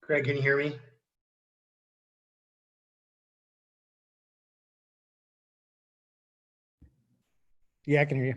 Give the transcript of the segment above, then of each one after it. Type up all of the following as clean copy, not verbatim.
Greg, can you hear me? Yeah, I can hear you.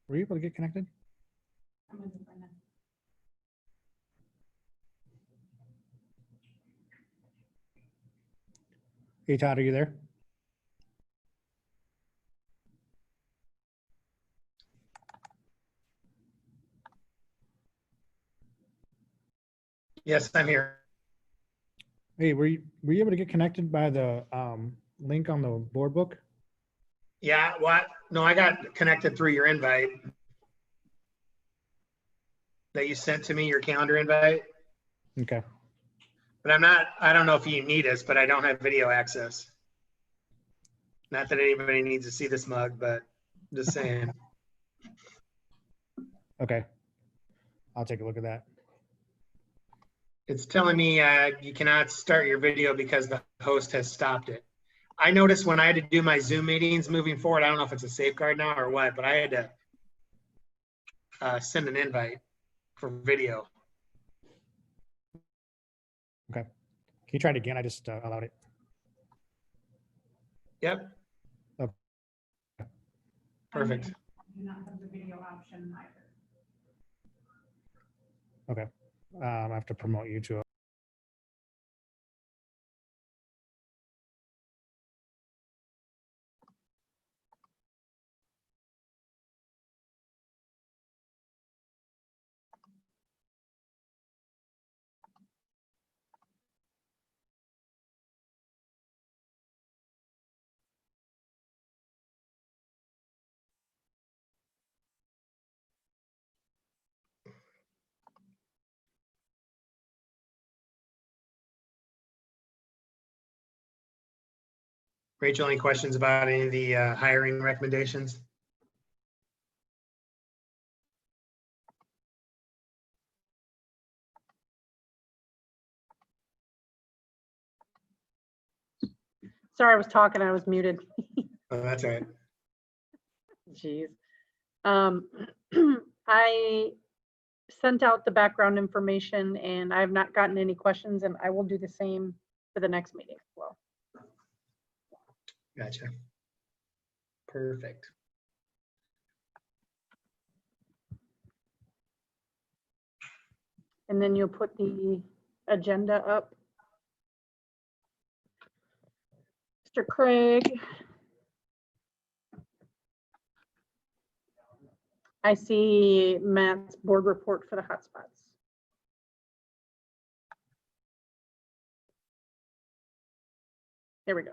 Were you able to get connected? Hey, Todd, are you there? Yes, I'm here. Hey, were you able to get connected by the link on the board book? Yeah, what? No, I got connected through your invite that you sent to me, your calendar invite. Okay. But I don't know if you need us, but I don't have video access. Not that anybody needs to see this mug, but just saying. Okay. I'll take a look at that. It's telling me you cannot start your video because the host has stopped it. I noticed when I had to do my Zoom meetings moving forward, I don't know if it's a safeguard now or what, but I had to send an invite for video. Okay. Can you try it again? I just allowed it. Yep. Okay. Perfect. Do not have the video option either. Okay. I have to promote you to Rachel, any questions about any of the hiring recommendations? Sorry, I was talking, I was muted. Oh, that's all right. Jeez. I sent out the background information and I have not gotten any questions, and I will do the same for the next meeting as well. Gotcha. Perfect. And then you'll put the agenda up. Mr. Craig. I see Matt's board report for the hotspots. There we go.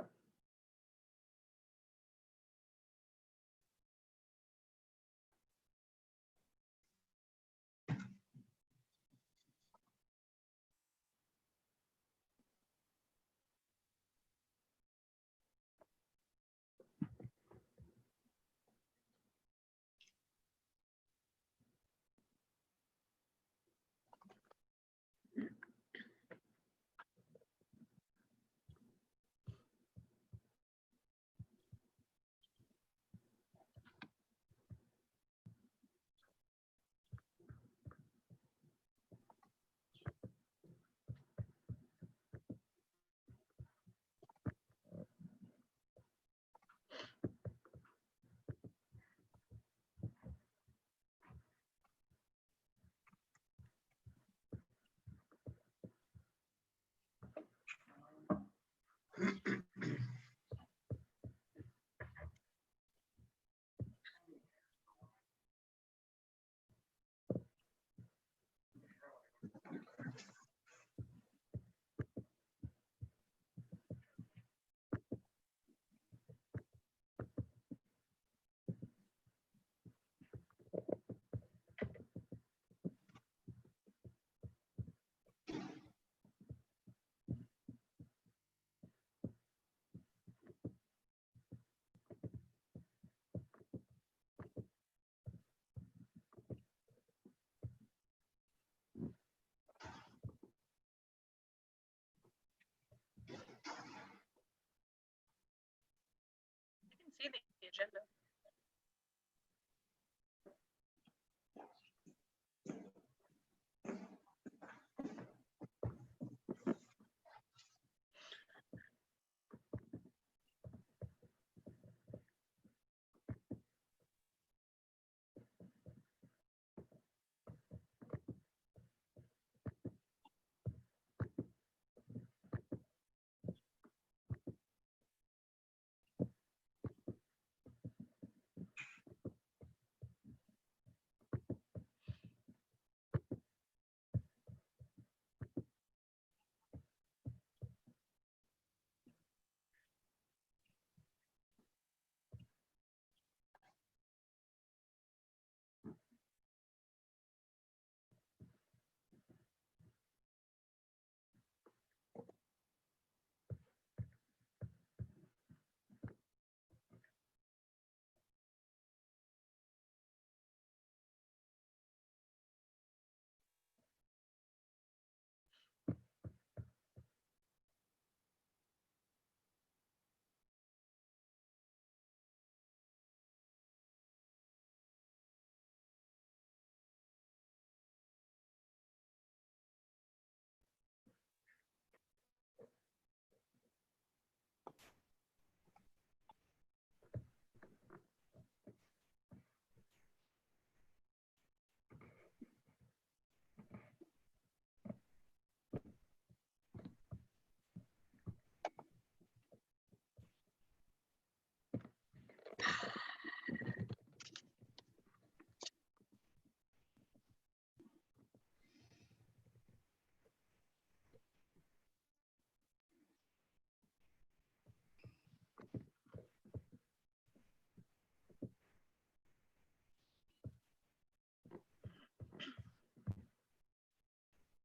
See the agenda.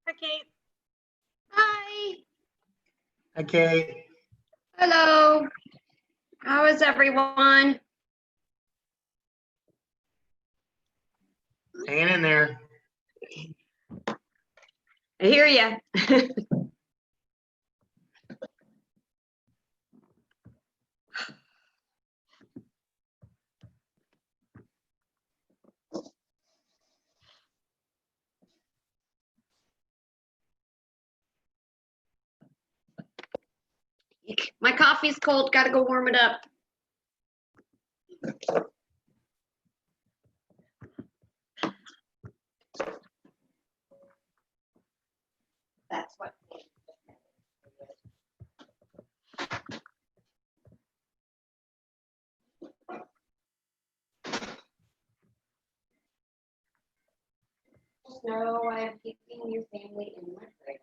Hi, Kate. Hi. Okay. Hello. How is everyone? Hanging in there. I hear you. My coffee's cold, gotta go warm it up. That's what. No, I'm keeping your family in my prayers.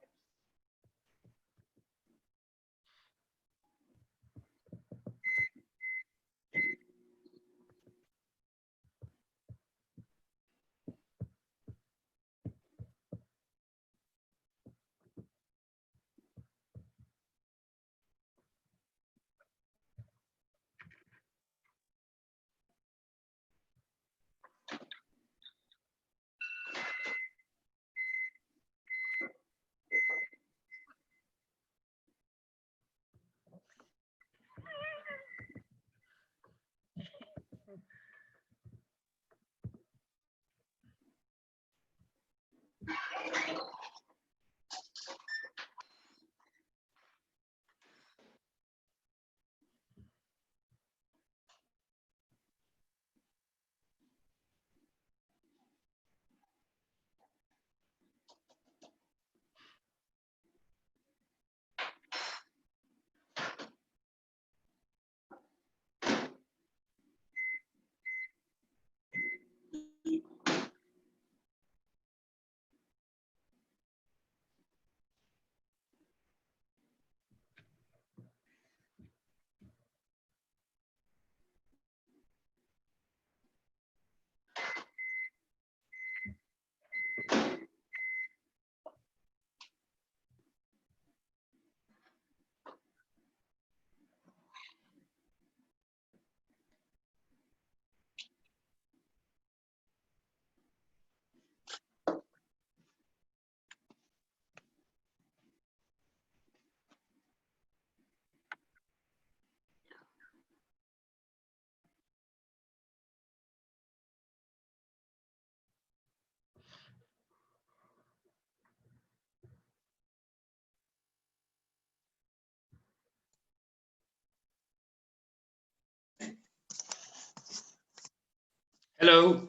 Hello.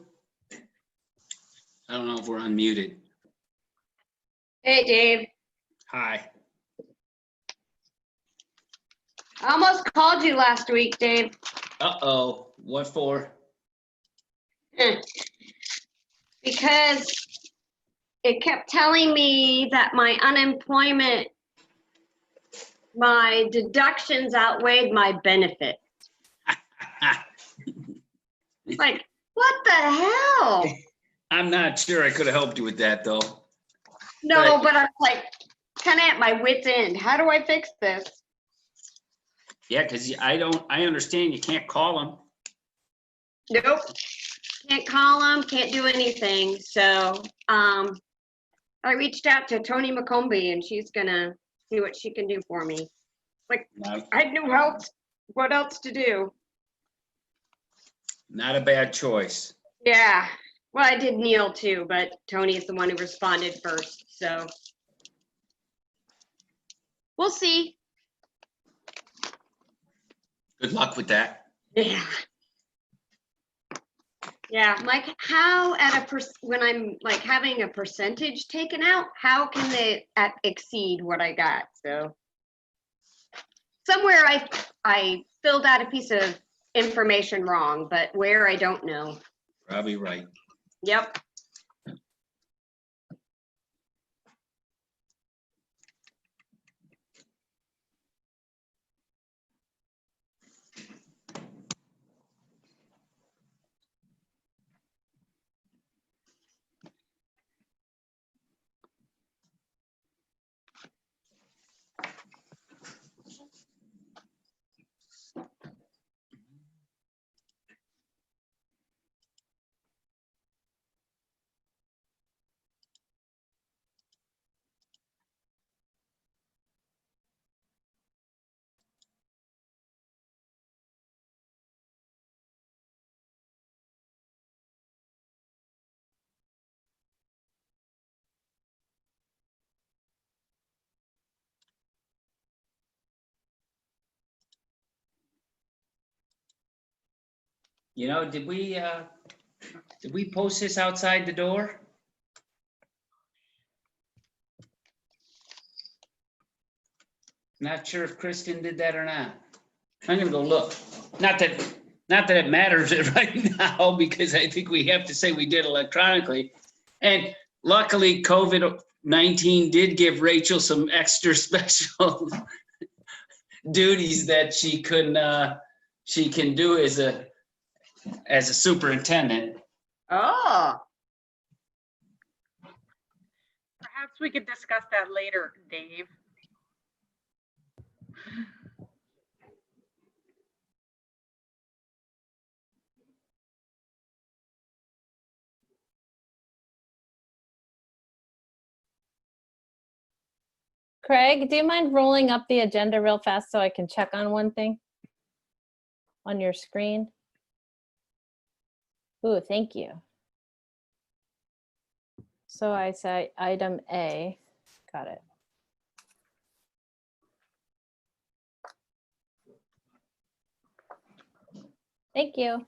I don't know if we're unmuted. Hey, Dave. Hi. I almost called you last week, Dave. Uh-oh, what for? Because it kept telling me that my unemployment, my deductions outweighed my benefit. Like, what the hell? I'm not sure I could have helped you with that, though. No, Right. but I'm like, kind of at my wit's end. How do I fix this? Yeah, because I understand you can't call them. Nope. Can't call them, can't do anything. So, I reached out to Tony McCombie and she's gonna see what she can do for me. I had no help. What else to do? Not a bad choice. Yeah. Well, I did Neil too, but Tony is the one who responded first. So we'll see. Good luck with that. Yeah. Yeah, like how when I'm like having a percentage taken out, how can they exceed what I got? So somewhere I filled out a piece of information wrong, but where I don't know. Probably right. Yep. You know, did we post this outside the door? Not sure if Kristen did that or not. I'm gonna go look. Not that it matters right now, because I think we have to say we did electronically. And luckily, COVID-19 did give Rachel some extra special duties that she can do as a superintendent. Oh, Perhaps we could discuss that later, Dave. Craig, do you mind rolling up the agenda real fast so I can check on one thing on your screen? Ooh, thank you. So I say item A, got it. Thank you.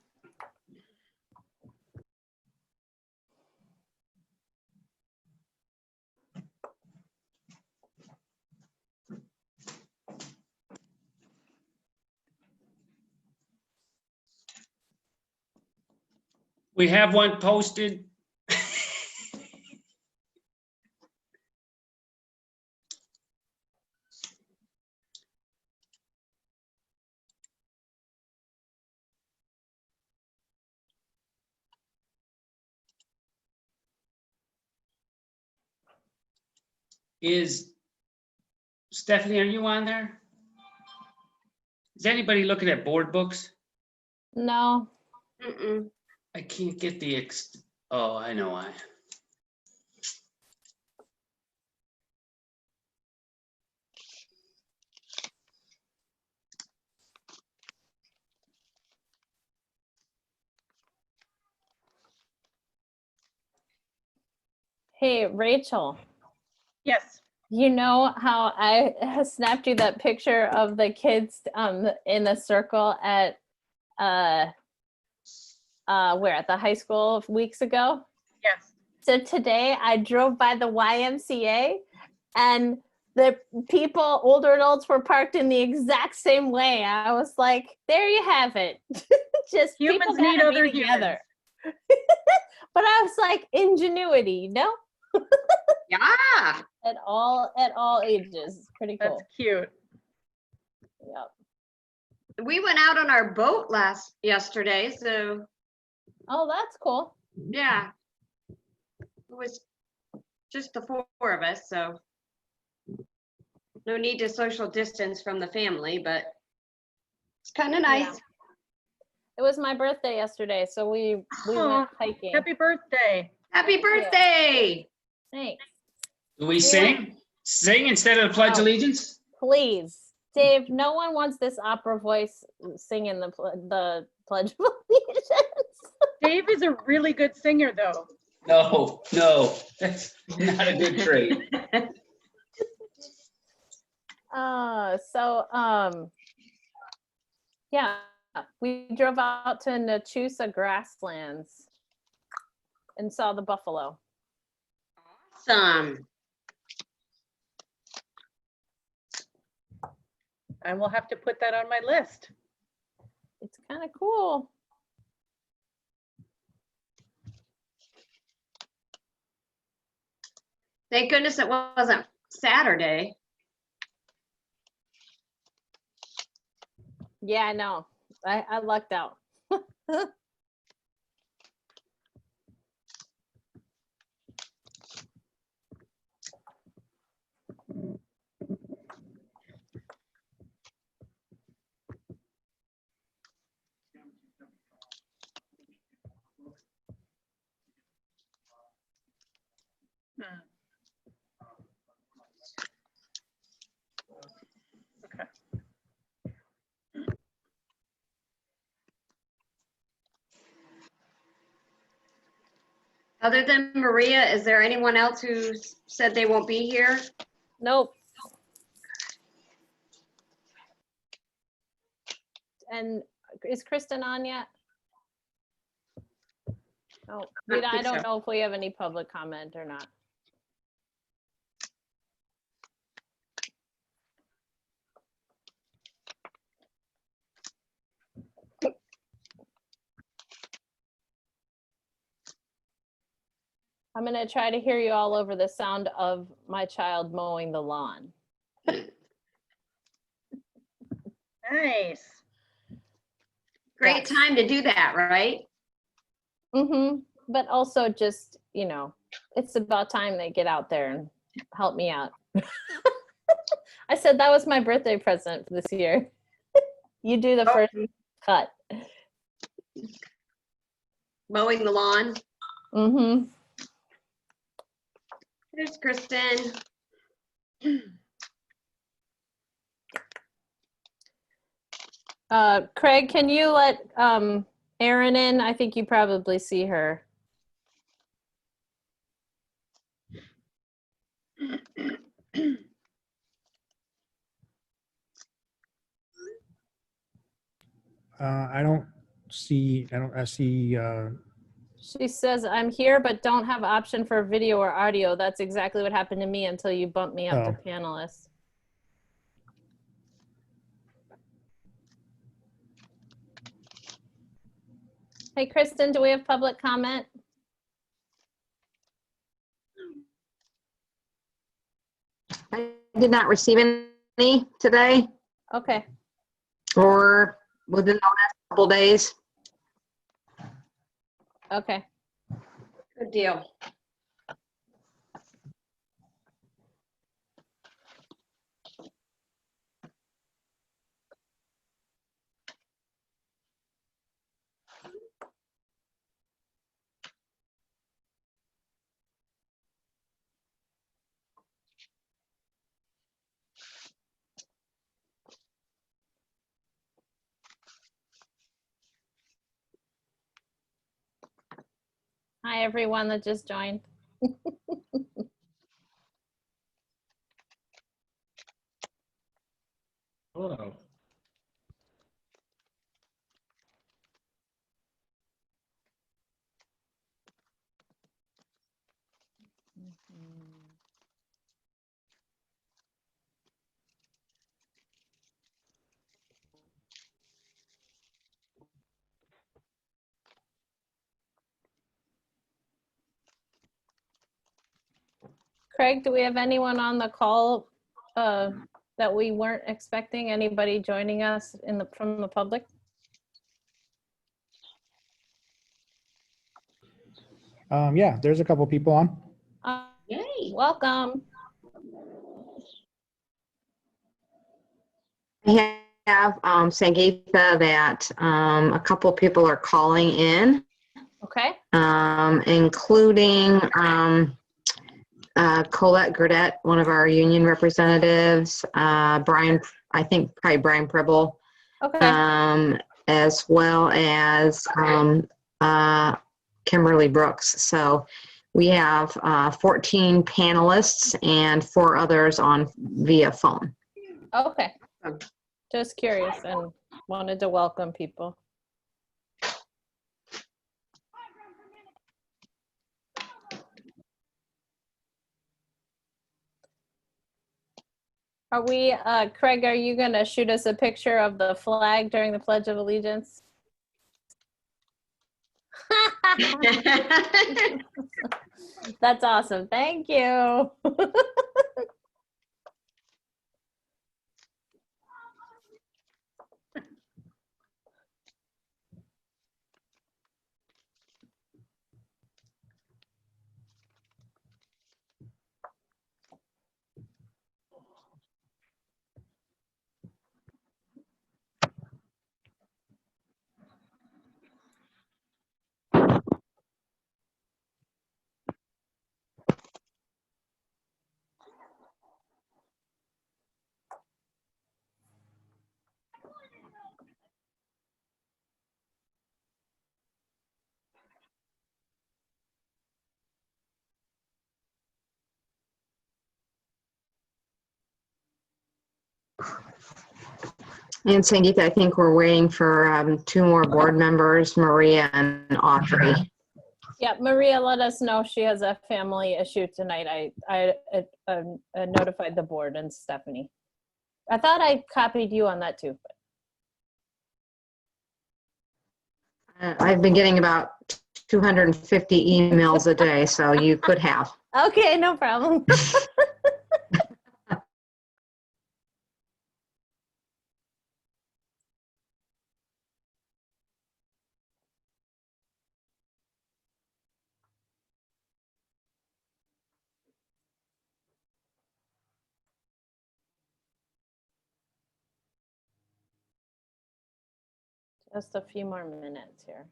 We have one posted. Stephanie, are you on there? Is anybody looking at board books? No, mm-mm. I can't get the oh, I know why. hey, Rachel, Yes. you know how I snapped you that picture of the kids in the circle at where, at the high school weeks ago? Yes. So today I drove by the YMCA and the people, older adults, were parked in the exact same way. I was like, there you have it. Just Humans people need gotta be other together. But I was like, ingenuity, you know, Yeah. at all ages. It's pretty cool. That's cute. Yep. We went out on our boat yesterday, so Oh, that's cool. yeah. It was just the four of us, so no need to social distance from the family, but it's kind of nice. It was my birthday yesterday, so we went hiking. Happy birthday. Happy birthday! Thanks. Do we sing? Sing instead of the Pledge of Allegiance? Please, Dave. No one wants this opera voice singing the Pledge of Allegiance. Dave is a really good singer, though. No, that's not a good trait. Yeah, we drove out to Nachusa grasslands and saw the buffalo. Awesome. I will have to put that on my list. It's kind of cool. Thank goodness it wasn't Saturday. Yeah, I know. I lucked out. Okay. Other than Maria, is there anyone else who said they won't be here? Nope. And is Kristen on yet? Oh, I Rita, I think don't so. know if we have any public comment or not. I'm gonna try to hear you all over the sound of my child mowing the lawn. Nice. Great Yes. time to do that, right? Mm-hmm. But also just, you know, it's about time they get out there and help me out. I said that was my birthday present this year. You do the Oh. first cut. Mowing the lawn. Mm-hmm. There's Kristen. Craig, can you let Erin in? I think you probably see her. I see, She says, I'm here, but don't have option for video or audio. That's exactly what happened to me until you bumped me up to Oh. panelist. Hey, Kristen, do we have public comment? I did not receive any today Okay. or within the last couple days. Okay. Good deal. Hi, everyone that just joined. Hello. Craig, do we have anyone on the call that we weren't expecting? Anybody joining us from the public? yeah, there's a couple people on. Yay. Welcome. I have Sangeetha that a couple people are calling in, Okay. including Colette Gurdett, one of our union representatives, Brian, I think probably Brian Pribble, Okay. as well as Kimberly Brooks. So we have 14 panelists and 4 others on via phone. Okay. Just curious and wanted to welcome people. Are we, Craig, are you gonna shoot us a picture of the flag during the Pledge of Allegiance? That's awesome. Thank you. And Sangeetha, I think we're waiting for 2 more board members, Maria and Audrey. Yeah, Maria let us know she has a family issue tonight. I notified the board and Stephanie. I thought I copied you on that too. I've been getting about 250 emails a day, so you could have. Okay, no problem. Just a few more minutes here.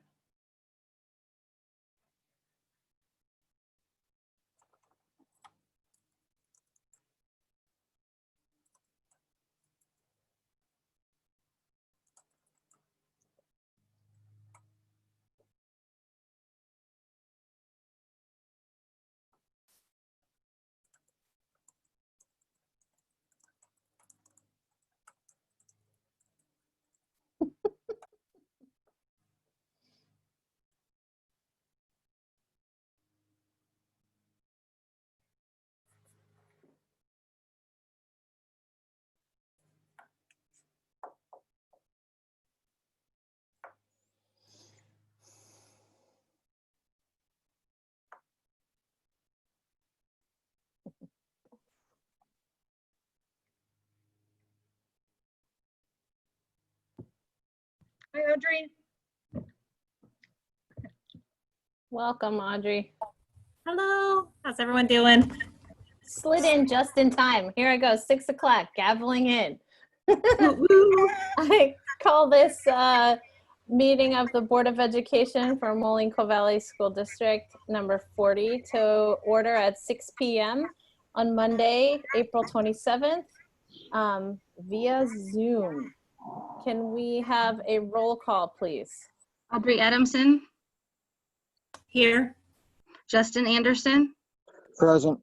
Hi, Audrey. Welcome, Audrey. Hello. How's everyone doing? Slid in just in time. Here I go, 6 o'clock, gaveling in. I call this meeting of the Board of Education for Moline-Co Valley School District number 40 to order at 6 p.m. on Monday, April 27th, via Zoom. Can we have a roll call, please? Audrey Adamson, Here. Justin Anderson, Present.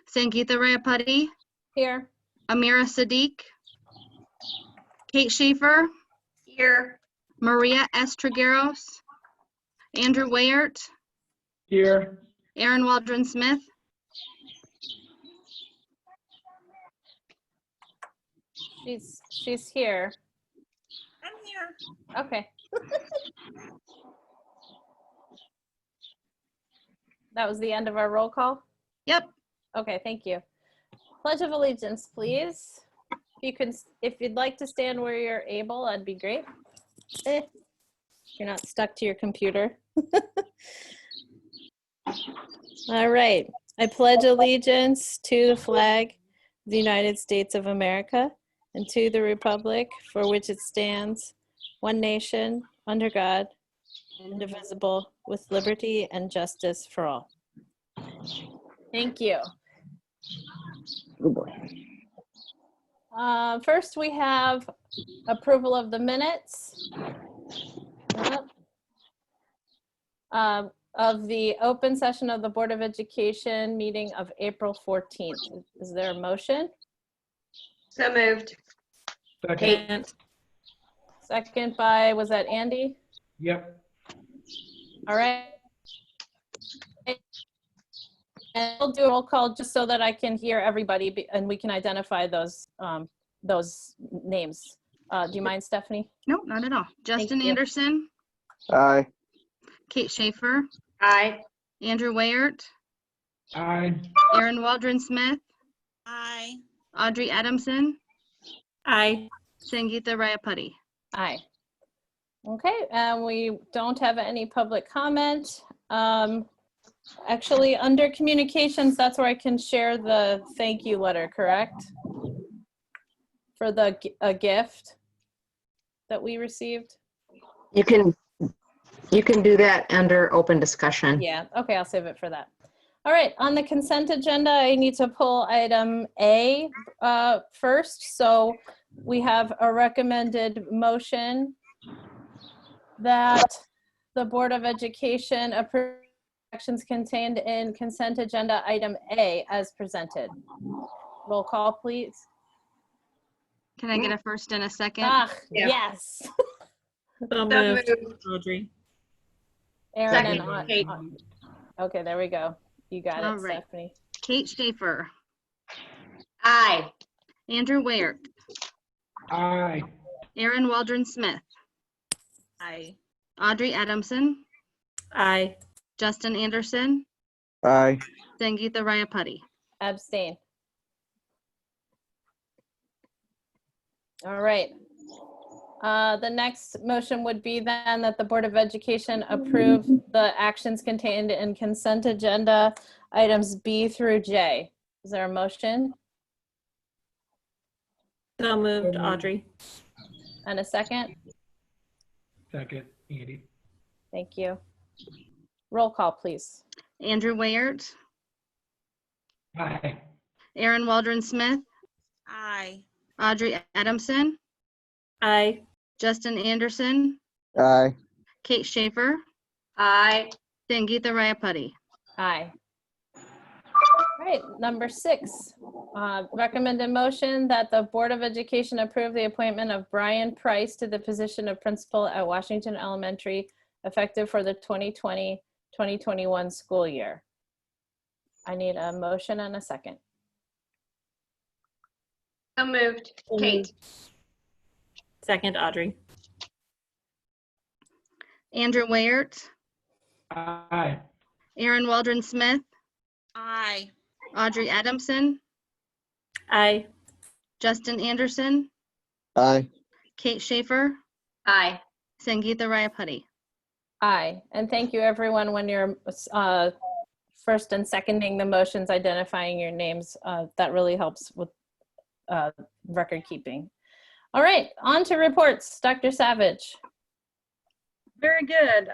Sangeetha Rayapati, Here. Amira Sadiq, Kate Schaefer, Here. Maria S. Trigueros, Andrew Wayert, Here. Aaron Waldron Smith, She's here. I'm here. Okay. That was the end of our roll call? Yep. Okay, thank you. Pledge of Allegiance, please. If you'd like to stand where you're able, that'd be great. You're not stuck to your computer. All right. I pledge allegiance to the flag of the United States of America and to the republic for which it stands, one nation, under God, indivisible, with liberty and justice for all. Thank you. Good boy. First, we have approval of the minutes of the open session of the Board of Education meeting of April 14th. Is there a motion? So moved. Second. Second by, was that Andy? Yep. All right. And we'll do a roll call just so that I can hear everybody and we can identify those names. Do you mind, Stephanie? Nope, not at all. Justin you. Anderson, Aye. Kate Schaefer, Aye. Andrew Wayert, Aye. Aaron Waldron Smith, Aye. Audrey Adamson, Aye. Sangeetha Rayapati. Aye. Okay, and we don't have any public comment. Actually, under communications, that's where I can share the thank you letter, correct? For the a gift that we received? You can do that under open discussion. Yeah, okay, I'll save it for that. All right, on the consent agenda, I need to pull item A first. So we have a recommended motion that the Board of Education approve actions contained in consent agenda item A as presented. Roll call, please. Can I get a first and a second? Ah, Yeah. yes. So moved. Audrey. Aaron and Second, Kate. okay, there we go. You got All it, right. Stephanie. Kate Schaefer, Aye. Andrew Ware, Aye. Aaron Waldron Smith, Aye. Audrey Adamson, Aye. Justin Anderson, Aye. Sangeetha Rayapati. Abstain. All right. The next motion would be then that the Board of Education approve the actions contained in consent agenda items B through J. Is there a motion So moved, Audrey. and a second? Second, Andy. Thank you. Roll call, please. Andrew Ware, Aye. Aaron Waldron Smith, Aye. Audrey Adamson, Aye. Justin Anderson, Aye. Kate Schaefer, Aye. Sangeetha Rayapati. Aye. All right, number 6, recommended motion that the Board of Education approve the appointment of Brian Price to the position of principal at Washington Elementary, effective for the 2020-2021 school year. I need a motion and a second. So moved, Kate. Second, Audrey. Andrew Ware, Aye. Aaron Waldron Smith, Aye. Audrey Adamson, Aye. Justin Anderson, Aye. Kate Schaefer, Aye. Sangeetha Rayapati. Aye, and thank you everyone when you're first and seconding the motions, identifying your names. That really helps with record keeping. All right, on to reports. Dr. Savage. Very good.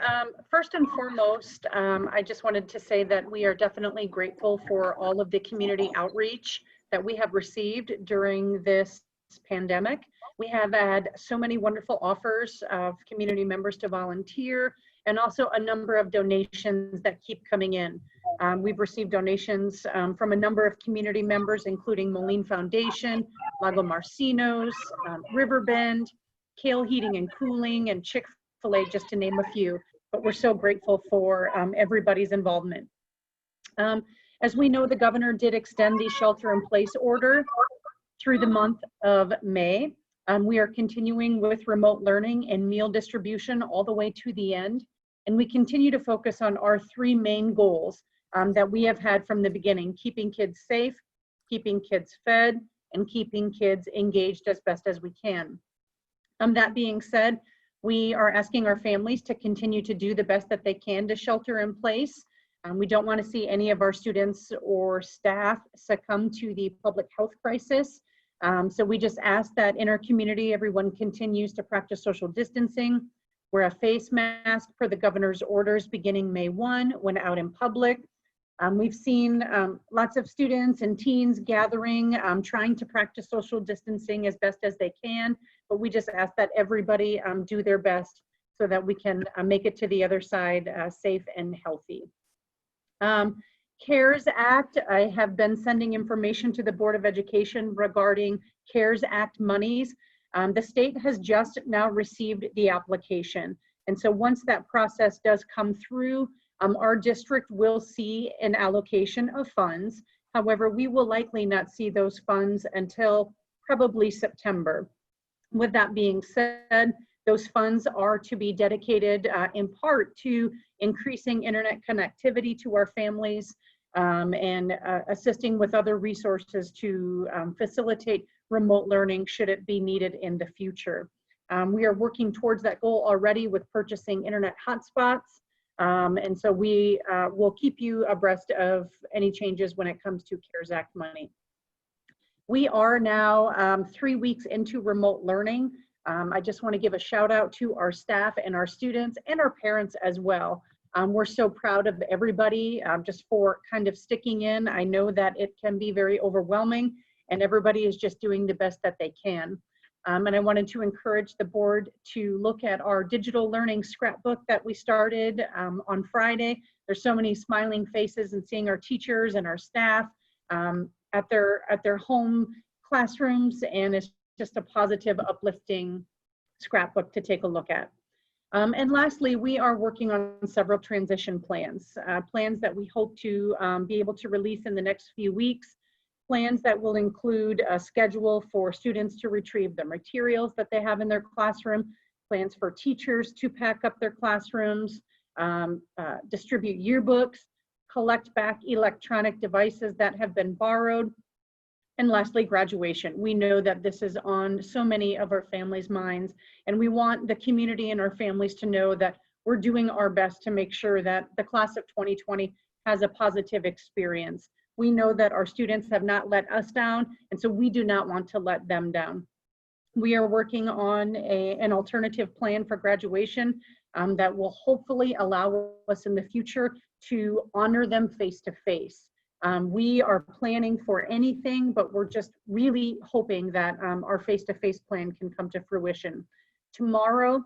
First and foremost, I just wanted to say that we are definitely grateful for all of the community outreach that we have received during this pandemic. We have had so many wonderful offers of community members to volunteer, and also a number of donations that keep coming in. We've received donations from a number of community members, including Moline Foundation, Lago Marcinos, Riverbend, Kale Heating and Cooling, and Chick-fil-A, just to name a few. But we're so grateful for everybody's involvement. As we know, the governor did extend the shelter-in-place order through the month of May. We are continuing with remote learning and meal distribution all the way to the end. And we continue to focus on our 3 main goals that we have had from the beginning: keeping kids safe, keeping kids fed, and keeping kids engaged as best as we can. That being said, we are asking our families to continue to do the best that they can to shelter in place. We don't want to see any of our students or staff succumb to the public health crisis. So we just ask that in our community, everyone continues to practice social distancing, wear a face mask per the governor's orders beginning May 1 when out in public. We've seen lots of students and teens gathering, trying to practice social distancing as best as they can, but we just ask that everybody do their best so that we can make it to the other side safe and healthy. CARES Act, I have been sending information to the Board of Education regarding CARES Act monies. The state has just now received the application. And so once that process does come through, our district will see an allocation of funds. However, we will likely not see those funds until probably September. With that being said, those funds are to be dedicated in part to increasing internet connectivity to our families and assisting with other resources to facilitate remote learning should it be needed in the future. We are working towards that goal already with purchasing internet hotspots. And so we will keep you abreast of any changes when it comes to CARES Act money. We are now 3 weeks into remote learning. I just want to give a shout out to our staff and our students and our parents as well. We're so proud of everybody just for kind of sticking in. I know that it can be very overwhelming and everybody is just doing the best that they can. And I wanted to encourage the board to look at our digital learning scrapbook that we started on Friday. There's so many smiling faces and seeing our teachers and our staff at their home classrooms, and it's just a positive, uplifting scrapbook to take a look at. And lastly, we are working on several transition plans, plans that we hope to be able to release in the next few weeks, plans that will include a schedule for students to retrieve the materials that they have in their classroom, plans for teachers to pack up their classrooms, distribute yearbooks, collect back electronic devices that have been borrowed, and lastly, graduation. We know that this is on so many of our families' minds, and we want the community and our families to know that we're doing our best to make sure that the class of 2020 has a positive experience. We know that our students have not let us down, and so we do not want to let them down. We are working on an alternative plan for graduation that will hopefully allow us in the future to honor them face-to-face. We are planning for anything, but we're just really hoping that our face-to-face plan can come to fruition. Tomorrow,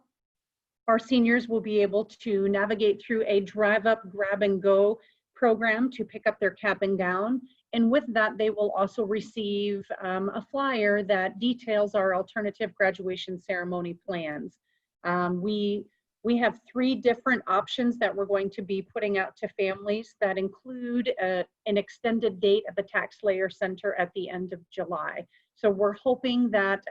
our seniors will be able to navigate through a drive-up, grab-and-go program to pick up their cap and gown. And with that, they will also receive a flyer that details our alternative graduation ceremony plans. We have 3 different options that we're going to be putting out to families that include an extended date at the Tax Layer Center at the end of July. So we're hoping that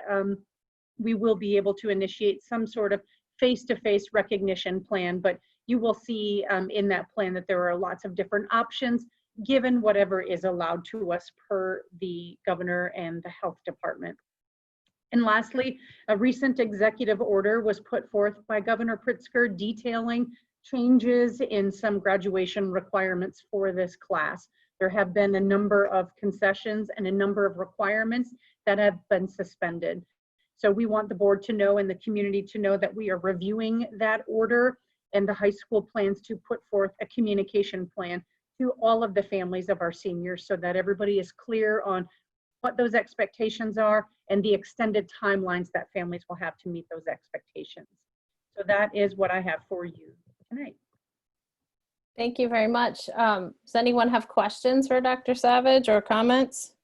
we will be able to initiate some sort of face-to-face recognition plan, but you will see in that plan that there are lots of different options given whatever is allowed to us per the governor and the health department. And lastly, a recent executive order was put forth by Governor Pritzker detailing changes in some graduation requirements for this class. There have been a number of concessions and a number of requirements that have been suspended. So we want the board to know and the community to know that we are reviewing that order, and the high school plans to put forth a communication plan to all of the families of our seniors so that everybody is clear on what those expectations are and the extended timelines that families will have to meet those expectations. So that is what I have for you tonight. Thank you very much. Does anyone have questions for Dr. Savage or comments?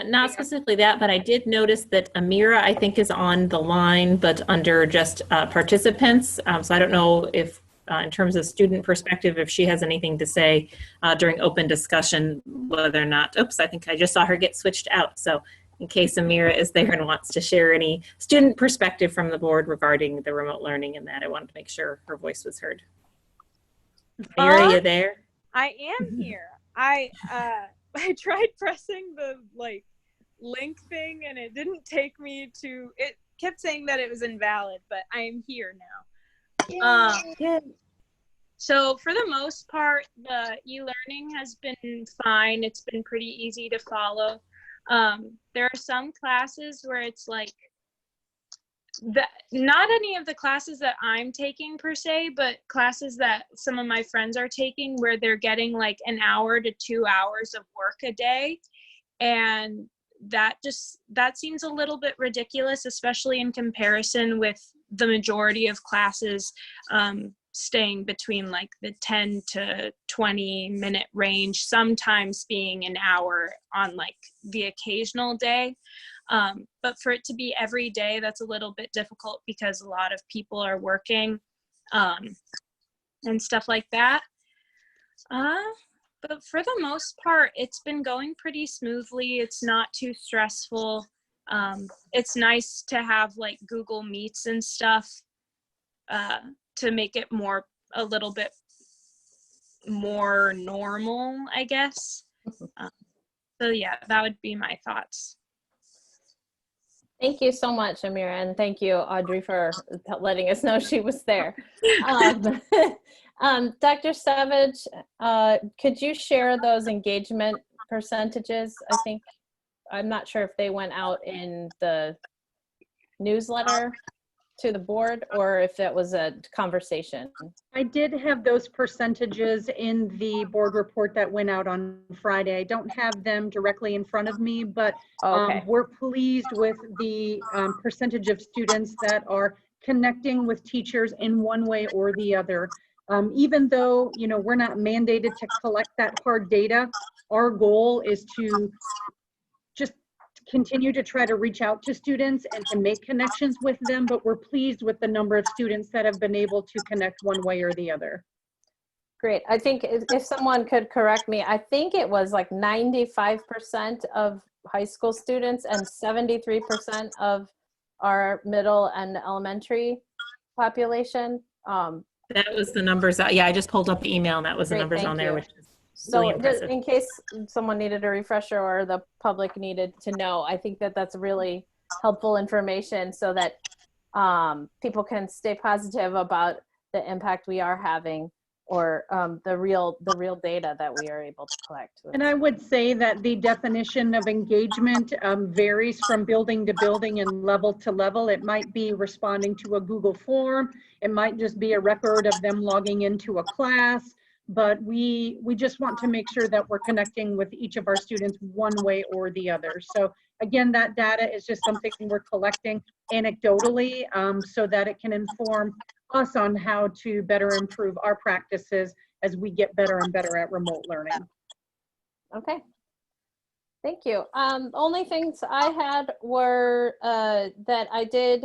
Not specifically that, but I did notice that Amira, I think, is on the line, but under just participants. So I don't know if, in terms of student perspective, if she has anything to say during open discussion, whether or not, oops, I think I just saw her get switched out. So in case Amira is there and wants to share any student perspective from the board regarding the remote learning and that, I wanted to make sure her voice was heard. Amira, are you there? I am here. I tried pressing the link thing and it didn't take me to, it kept saying that it was invalid, but I am here now. So for the most part, the e-learning has been fine. It's been pretty easy to follow. There are some classes where it's like, not any of the classes that I'm taking per se, but classes that some of my friends are taking where they're getting like an hour to 2 hours of work a day. And that seems a little bit ridiculous, especially in comparison with the majority of classes staying between like the 10 to 20 minute range, sometimes being an hour on like the occasional day. But for it to be every day, that's a little bit difficult because a lot of people are working and stuff like that. But for the most part, it's been going pretty smoothly. It's not too stressful. It's nice to have like Google Meets and stuff to make it a little bit more normal, I guess. So yeah, that would be my thoughts. Thank you so much, Amira, and thank you, Audrey, for letting us know she was there. Dr. Savage, could you share those engagement percentages? I'm not sure if they went out in the newsletter to the board or if that was a conversation. I did have those percentages in the board report that went out on Friday. I don't have them directly in front of me, but we're pleased with the percentage of students that are connecting with teachers in one way or the other. Even though, we're not mandated to collect that hard data, our goal is to just continue to try to reach out to students and to make connections with them, but we're pleased with the number of students that have been able to connect one way or the other. Great. I think if someone could correct me, I think it was like 95% of high school students and 73% of our middle and elementary population. That was the numbers. Yeah, I just pulled up the email and that was the Great, numbers thank on there, you. which is So really impressive. in case someone needed a refresher or the public needed to know, I think that that's really helpful information so that people can stay positive about the impact we are having, or the real data that we are able to collect. And I would say that the definition of engagement varies from building to building and level to level. It might be responding to a Google form. It might just be a record of them logging into a class. But we just want to make sure that we're connecting with each of our students one way or the other. So again, that data is just something we're collecting anecdotally so that it can inform us on how to better improve our practices as we get better and better at remote learning. Okay. Thank you. The only things I had were that I did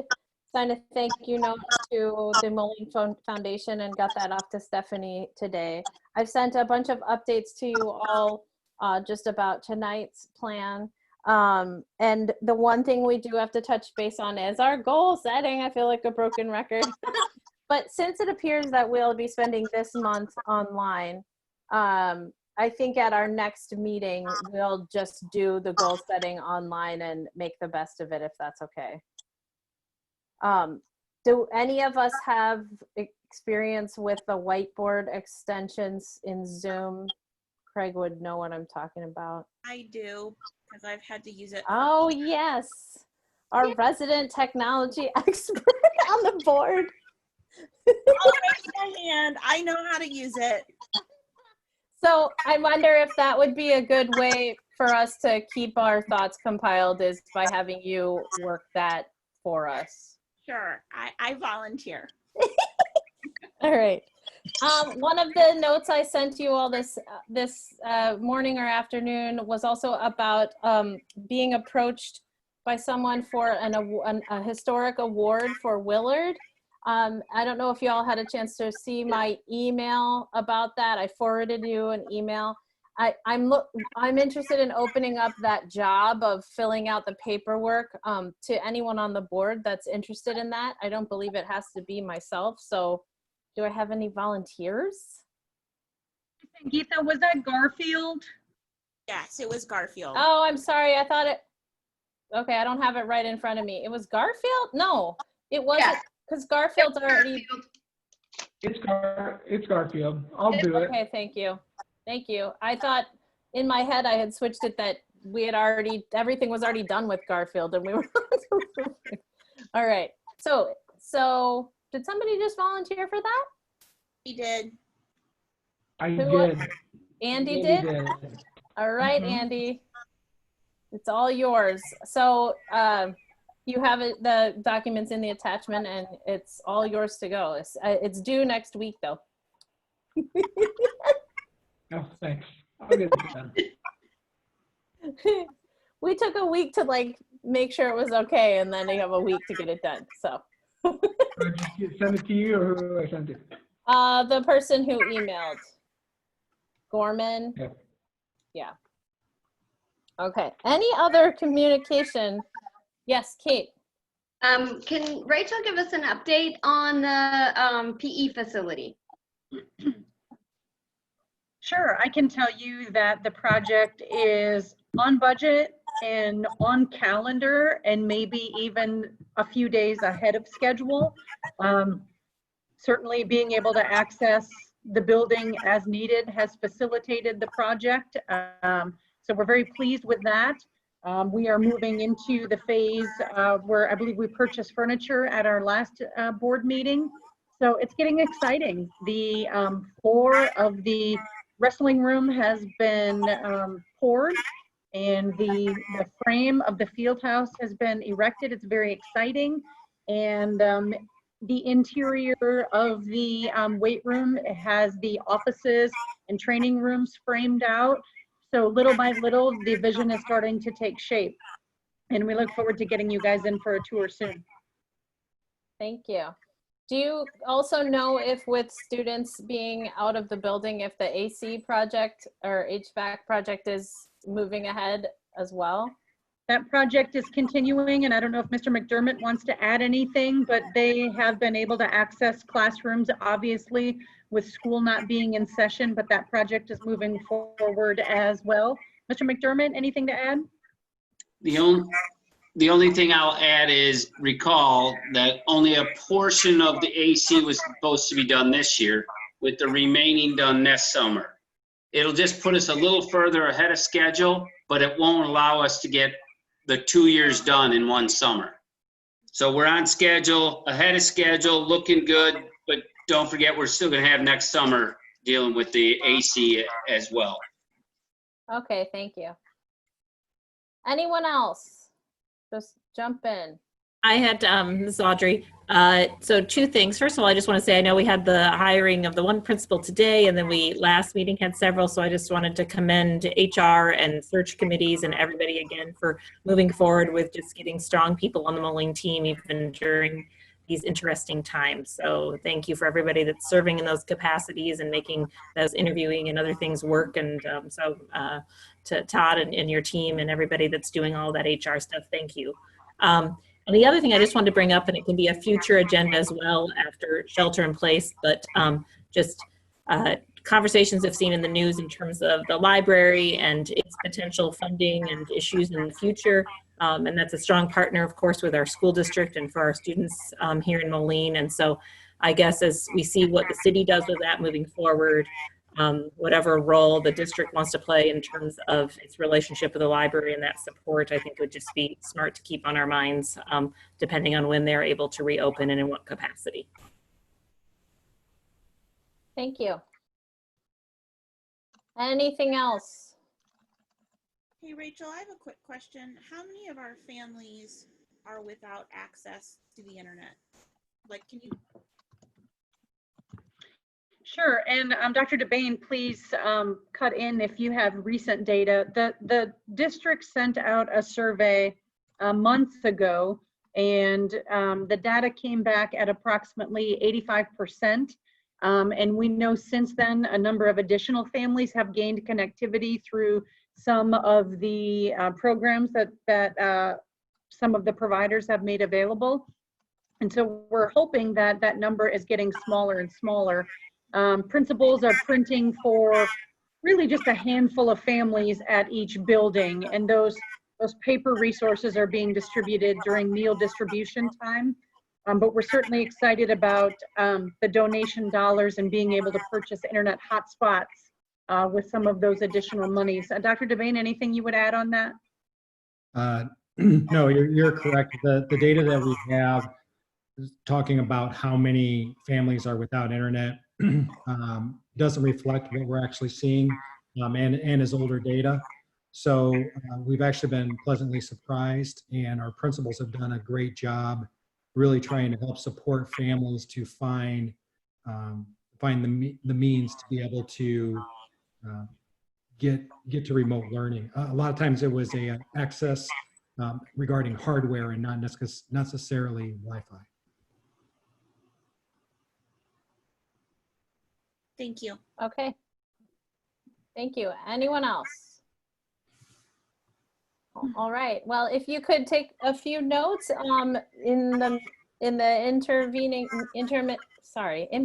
sign a thank you note to the Moline Foundation and got that off to Stephanie today. I've sent a bunch of updates to you all just about tonight's plan. And the one thing we do have to touch base on is our goal setting. I feel like a broken record. But since it appears that we'll be spending this month online, I think at our next meeting, we'll just do the goal setting online and make the best of it, if that's okay. Do any of us have experience with the whiteboard extensions in Zoom? Craig would know what I'm talking about. I do, because I've had to use it. Oh, yes. Our resident technology expert on the board. Oh, my hand. I know how to use it. So I wonder if that would be a good way for us to keep our thoughts compiled, is by having you work that for us. Sure, I volunteer. All right. One of the notes I sent you all this morning or afternoon was also about being approached by someone for a historic award for Willard. I don't know if you all had a chance to see my email about that. I forwarded you an email. I'm interested in opening up that job of filling out the paperwork to anyone on the board that's interested in that. I don't believe it has to be myself. So do I have any volunteers? Geetha, was that Garfield? Yes, it was Garfield. Oh, I'm sorry. I thought it, okay, I don't have it right in front of me. It was Garfield? No, it wasn't, because Garfield's already. It's Garfield. I'll do it. Okay, thank you. Thank you. I thought in my head I had switched it that we had already, everything was already done with Garfield and we were. All right. So did somebody just volunteer for that? He did. I did. Andy did? All right, Andy. It's all yours. So you have it, the documents in the attachment, and it's all yours to go. It's due next week, though. Oh, thanks. I'll get it done. We took a week to make sure it was okay, and then they have a week to get it done. So. Just send it to you, or who do I send it? The person who emailed. Gorman. Yep. Yeah. Okay. Any other communication? Yes, Kate. Can Rachel give us an update on the PE facility? Sure, I can tell you that the project is on budget and on calendar, and maybe even a few days ahead of schedule. Certainly being able to access the building as needed has facilitated the project. So we're very pleased with that. We are moving into the phase where I believe we purchased furniture at our last board meeting. So it's getting exciting. The floor of the wrestling room has been poured, and the frame of the field house has been erected. It's very exciting. And the interior of the weight room has the offices and training rooms framed out. So little by little, the vision is starting to take shape. And we look forward to getting you guys in for a tour soon. Thank you. Do you also know if with students being out of the building, if the AC project or HVAC project is moving ahead as well? That project is continuing, and I don't know if Mr. McDermott wants to add anything, but they have been able to access classrooms, obviously, with school not being in session, but that project is moving forward as well. Mr. McDermott, anything to add? The only thing I'll add is recall that only a portion of the AC was supposed to be done this year, with the remaining done next summer. It'll just put us a little further ahead of schedule, but it won't allow us to get the 2 years done in one summer. So we're on schedule, ahead of schedule, looking good, but don't forget, we're still gonna have next summer dealing with the AC as well. Okay, thank you. Anyone else? Just jump in. I had, this is Audrey. So 2 things. First of all, I just want to say, I know we had the hiring of the one principal today, and then we last meeting had several. So I just wanted to commend HR and search committees and everybody again for moving forward with just getting strong people on the Moline team, even during these interesting times. So thank you for everybody that's serving in those capacities and making those interviewing and other things work. And to Todd and your team and everybody that's doing all that HR stuff, thank you. And the other thing I just wanted to bring up, and it can be a future agenda as well after shelter in place, but just conversations I've seen in the news in terms of the library and its potential funding and issues in the future. And that's a strong partner, of course, with our school district and for our students here in Moline. And so I guess as we see what the city does with that moving forward, whatever role the district wants to play in terms of its relationship with the library and that support, I think would just be smart to keep on our minds, depending on when they're able to reopen and in what capacity. Thank you. Anything else? Hey, Rachel, I have a quick question. How many of our families are without access to the internet? Like, can you? Sure, and Dr. DeBain, please cut in if you have recent data. The district sent out a survey months ago, and the data came back at approximately 85%. And we know since then a number of additional families have gained connectivity through some of the programs that some of the providers have made available. And so we're hoping that that number is getting smaller and smaller. Principals are printing for really just a handful of families at each building, and those paper resources are being distributed during meal distribution time. But we're certainly excited about the donation dollars and being able to purchase internet hotspots with some of those additional monies. Dr. DeBain, anything you would add on that? No, you're correct. The data that we have is talking about how many families are without internet doesn't reflect what we're actually seeing and is older data. So we've actually been pleasantly surprised, and our principals have done a great job really trying to help support families to find the means to be able to get to remote learning. A lot of times it was a access regarding hardware and not necessarily Wi-Fi. Thank you. Okay. Thank you. Anyone else? All right. Well, if you could take a few notes in the in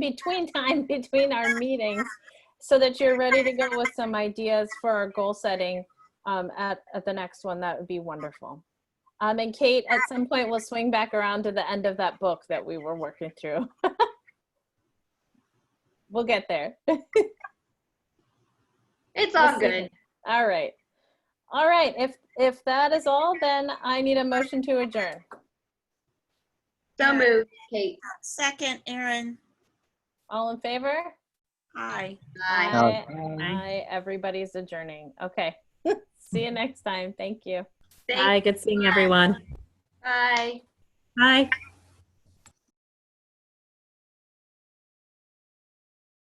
between time between our meetings, so that you're ready to go with some ideas for our goal setting at the next one, that would be wonderful. And Kate, at some point we'll swing back around to the end of that book that we were working through. We'll get there. It's all good. All right. All right. If that is all, then I need a motion to adjourn. So moved, Kate. Second, Aaron. All in favor? Aye. Aye. Aye. Everybody's adjourning. Okay. See you next time. Thank you. Bye. Good seeing everyone. Bye. Bye.